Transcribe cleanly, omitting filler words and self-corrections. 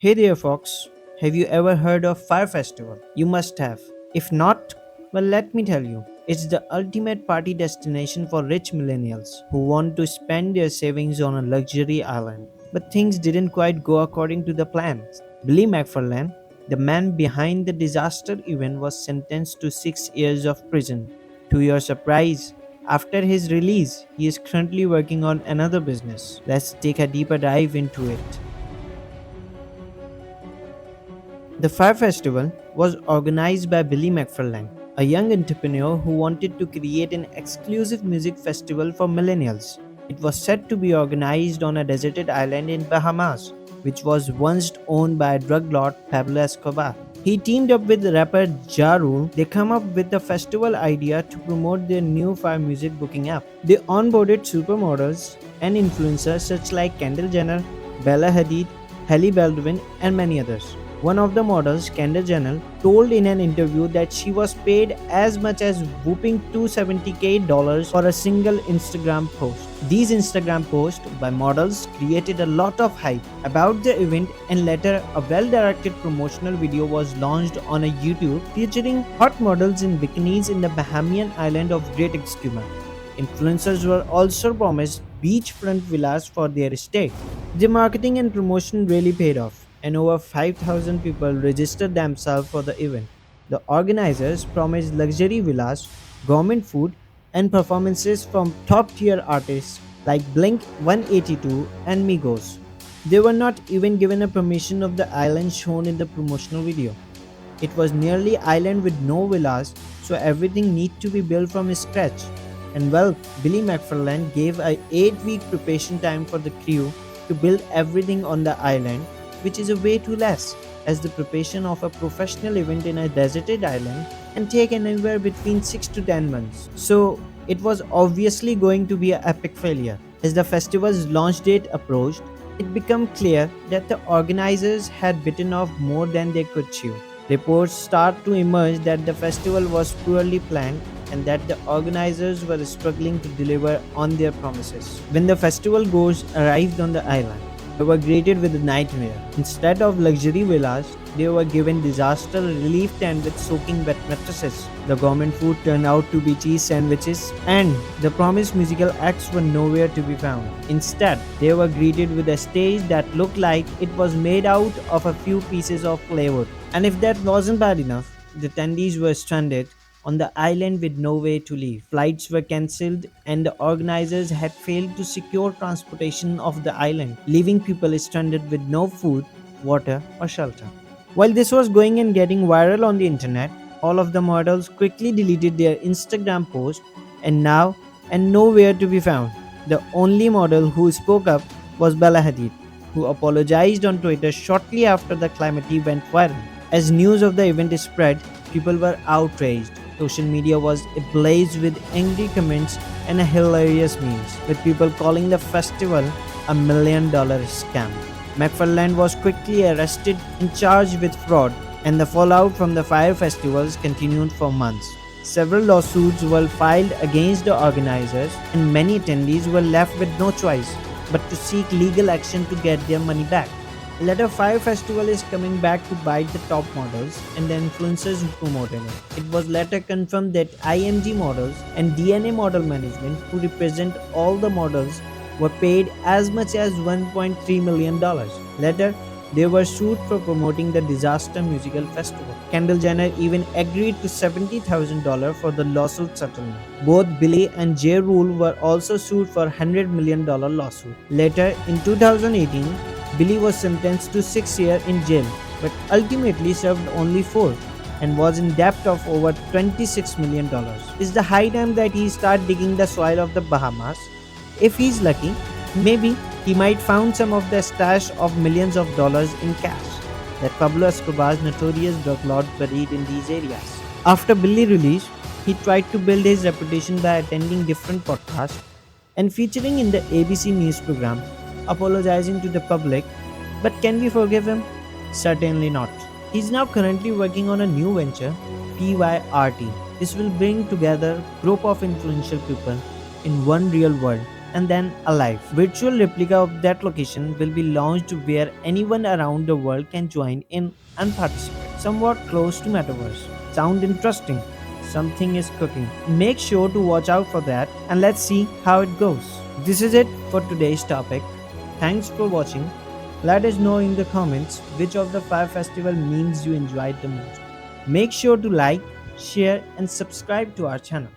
Hey there, folks. Have you ever heard of Fyre Festival? You must have. If not, well, let me tell you. It's the ultimate party destination for rich millennials who want to spend their savings on a luxury island. But things didn't quite go according to the plans. Billy McFarland, the man behind the disaster event, was sentenced to 6 years of prison. To your surprise, after his release, he is currently working on another business. Let's take a deeper dive into it. The Fyre Festival was organized by Billy McFarland, a young entrepreneur who wanted to create an exclusive music festival for millennials. It was set to be organized on a deserted island in Bahamas, which was once owned by drug lord Pablo Escobar. He teamed up with rapper Ja Rule. They come up with the festival idea to promote their new Fyre music booking app. They onboarded supermodels and influencers such like Kendall Jenner, Bella Hadid, Halle Baldwin, and many others. One of the models, Kendall Jenner, told in an interview that she was paid as much as whooping $270K for a single Instagram post. These Instagram posts by models created a lot of hype about the event, and later a well-directed promotional video was launched on a YouTube featuring hot models in bikinis in the Bahamian island of Great Esquimalt. Influencers were also promised beachfront villas for their stay. The marketing and promotion really paid off, and over 5,000 people registered themselves for the event. The organizers promised luxury villas, government food, and performances from top tier artists like Blink 182 and Migos. They were not even given a permission of the island shown in the promotional video. It was nearly island with no villas, so everything need to be built from scratch. And well, Billy McFarland gave a 8-week preparation time for the crew to build everything on the island, which is a way too less, as the preparation of a professional event in a deserted island can take anywhere between 6 to 10 months. So it was obviously going to be an epic failure. As the festival's launch date approached, it became clear that the organizers had bitten off more than they could chew. Reports start to emerge that the festival was poorly planned and that the organizers were struggling to deliver on their promises. When the festival goers arrived on the island, they were greeted with a nightmare. Instead of luxury villas, they were given disaster relief tent with soaking wet mattresses. The government food turned out to be cheese sandwiches, and the promised musical acts were nowhere to be found. Instead, they were greeted with a stage that looked like it was made out of a few pieces of plywood. And if that wasn't bad enough, the attendees were stranded on the island with no way to leave. Flights were cancelled, and the organizers had failed to secure transportation of the island, leaving people stranded with no food, water, or shelter. While this was going and getting viral on the internet, all of the models quickly deleted their Instagram post and nowhere to be found. The only model who spoke up was Bella Hadid, who apologized on Twitter shortly after the calamity went viral. As news of the event spread, people were outraged. Social media was ablaze with angry comments and hilarious memes, with people calling the festival a $1 million scam. McFarland was quickly arrested and charged with fraud, and the fallout from the Fyre festivals continued for months. Several lawsuits were filed against the organizers, and many attendees were left with no choice but to seek legal action to get their money back. Later, Fyre Festival is coming back to bite the top models and the influencers who promoted it. It was later confirmed that IMG models and DNA model management, who represent all the models, were paid as much as $1.3 million. Later, they were sued for promoting the disaster musical festival. Kendall Jenner even agreed to $70,000 for the lawsuit settlement. Both Billy and J. Rule were also sued for $100 million lawsuit. Later, in 2018, Billy was sentenced to 6 years in jail, but ultimately served only 4 and was in debt of over $26 million. It's the high time that he start digging the soil of the Bahamas. If he's lucky, maybe he might found some of the stash of millions of dollars in cash that Pablo Escobar's notorious drug lord buried in these areas. After Billy released, he tried to build his reputation by attending different podcasts and featuring in the ABC news program, apologizing to the public. But can we forgive him? Certainly not. He's now currently working on a new venture, PYRT. This will bring together a group of influential people in one real world and then a live virtual replica of that location will be launched where anyone around the world can join in and participate. Somewhat close to metaverse. Sound interesting? Something is cooking. Make sure to watch out for that and let's see how it goes. This is it for today's topic. Thanks for watching. Let us know in the comments which of the Fyre Festival memes you enjoyed the most. Make sure to like, share, and subscribe to our channel.